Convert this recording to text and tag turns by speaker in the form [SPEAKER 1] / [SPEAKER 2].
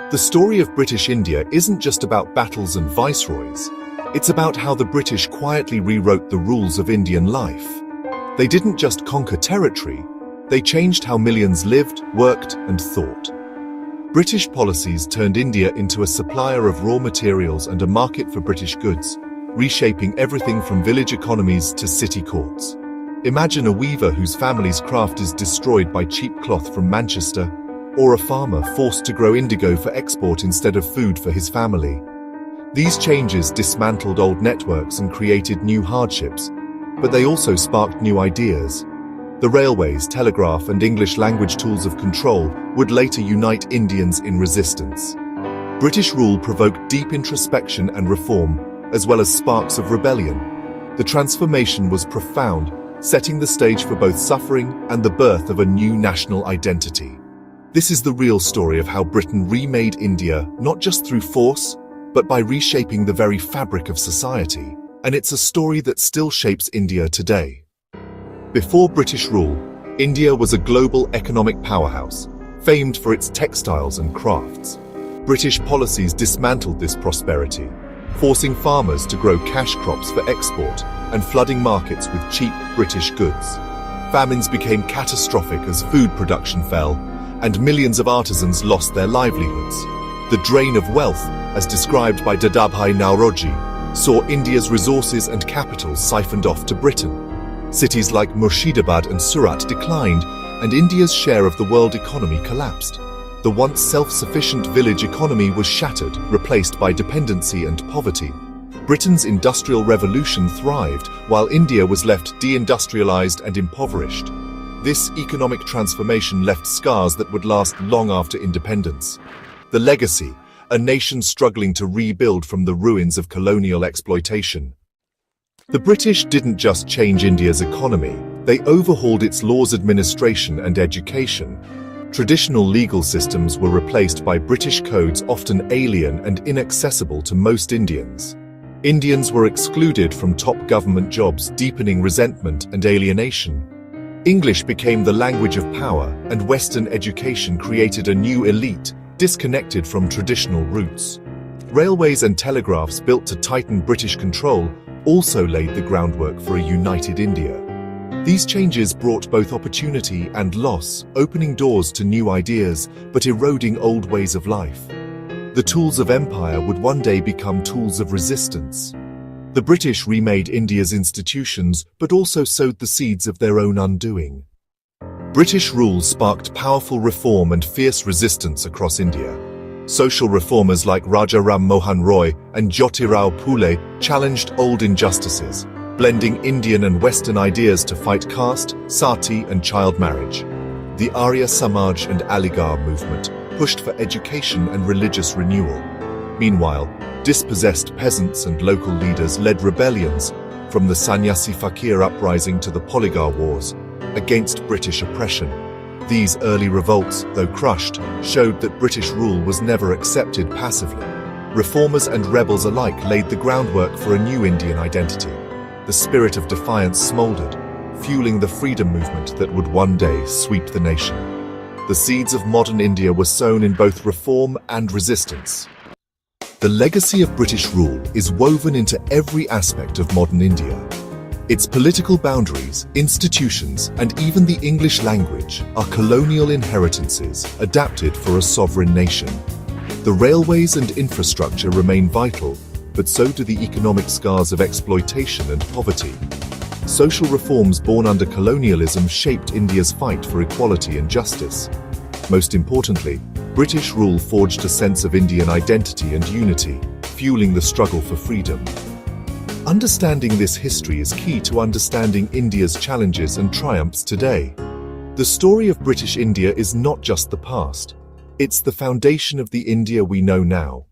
[SPEAKER 1] The story of British India isn't just about battles and viceroys. It's about how the British quietly rewrote the rules of Indian life. They didn't just conquer territory, they changed how millions lived, worked, and thought. British policies turned India into a supplier of raw materials and a market for British goods, reshaping everything from village economies to city courts. Imagine a weaver whose family's craft is destroyed by cheap cloth from Manchester, or a farmer forced to grow indigo for export instead of food for his family. These changes dismantled old networks and created new hardships, but they also sparked new ideas. The railways, telegraph, and English language tools of control would later unite Indians in resistance. British rule provoked deep introspection and reform, as well as sparks of rebellion. The transformation was profound, setting the stage for both suffering and the birth of a new national identity. This is the real story of how Britain remade India, not just through force, but by reshaping the very fabric of society. And it's a story that still shapes India today. Before British rule, India was a global economic powerhouse, famed for its textiles and crafts. British policies dismantled this prosperity, forcing farmers to grow cash crops for export and flooding markets with cheap British goods. Famines became catastrophic as food production fell, and millions of artisans lost their livelihoods. The drain of wealth, as described by Dadabhai Naoroji, saw India's resources and capital siphoned off to Britain. Cities like Murshidabad and Surat declined, and India's share of the world economy collapsed. The once self-sufficient village economy was shattered, replaced by dependency and poverty. Britain's industrial revolution thrived, while India was left deindustrialized and impoverished. This economic transformation left scars that would last long after independence. The legacy, a nation struggling to rebuild from the ruins of colonial exploitation. The British didn't just change India's economy, they overhauled its laws, administration, and education. Traditional legal systems were replaced by British codes often alien and inaccessible to most Indians. Indians were excluded from top government jobs, deepening resentment and alienation. English became the language of power, and Western education created a new elite, disconnected from traditional roots. Railways and telegraphs built to tighten British control also laid the groundwork for a united India. These changes brought both opportunity and loss, opening doors to new ideas, but eroding old ways of life. The tools of empire would one day become tools of resistance. The British remade India's institutions, but also sowed the seeds of their own undoing. British rule sparked powerful reform and fierce resistance across India. Social reformers like Raja Ram Mohan Roy and Jyotirao Phule challenged old injustices, blending Indian and Western ideas to fight caste, sati, and child marriage. The Arya Samaj and Aligarh movement pushed for education and religious renewal. Meanwhile, dispossessed peasants and local leaders led rebellions, from the Sannyasi Fakir uprising to the Polygar Wars, against British oppression. These early revolts, though crushed, showed that British rule was never accepted passively. Reformers and rebels alike laid the groundwork for a new Indian identity. The spirit of defiance smoldered, fueling the freedom movement that would one day sweep the nation. The seeds of modern India were sown in both reform and resistance. The legacy of British rule is woven into every aspect of modern India. Its political boundaries, institutions, and even the English language are colonial inheritances adapted for a sovereign nation. The railways and infrastructure remain vital, but so do the economic scars of exploitation and poverty. Social reforms born under colonialism shaped India's fight for equality and justice. Most importantly, British rule forged a sense of Indian identity and unity, fueling the struggle for freedom. Understanding this history is key to understanding India's challenges and triumphs today. The story of British India is not just the past, it's the foundation of the India we know now.